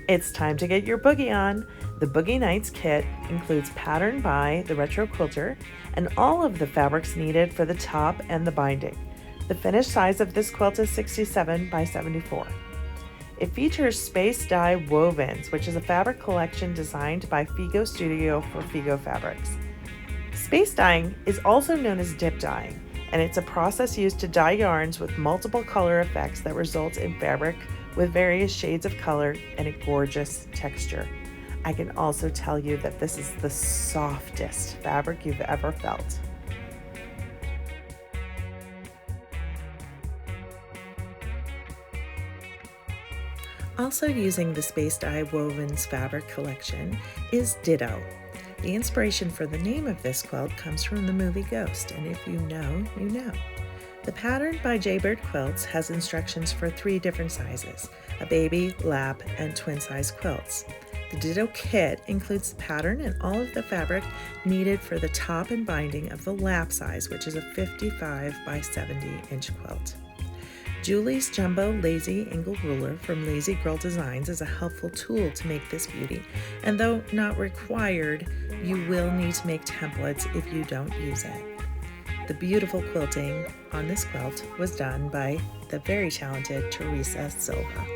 It's time to get your boogie on. The Boogie Nights kit includes pattern by the Retro Quilter and all of the fabrics needed for the top and the binding. The finished size of this quilt is 67 by 74. It features space dye wovens, which is a fabric collection designed by Figo Studio for Figo Fabrics. Space dyeing is also known as dip dyeing, and it's a process used to dye yarns with multiple color effects that results in fabric with various shades of color and a gorgeous texture. I can also tell you that this is the softest fabric you've ever felt. Also using the Space Dye Wovens fabric collection is Ditto. The inspiration for the name of this quilt comes from the movie Ghost, and if you know, you know. The pattern by Jaybird Quilts has instructions for 3 different sizes: a baby, lap, and twin size quilts. The Ditto kit includes the pattern and all of the fabric needed for the top and binding of the lap size, which is a 55 by 70 inch quilt. Julie's Jumbo Lazy Angle Ruler from Lazy Girl Designs is a helpful tool to make this beauty, and though not required, you will need to make templates if you don't use it. The beautiful quilting on this quilt was done by the very talented Teresa Silva.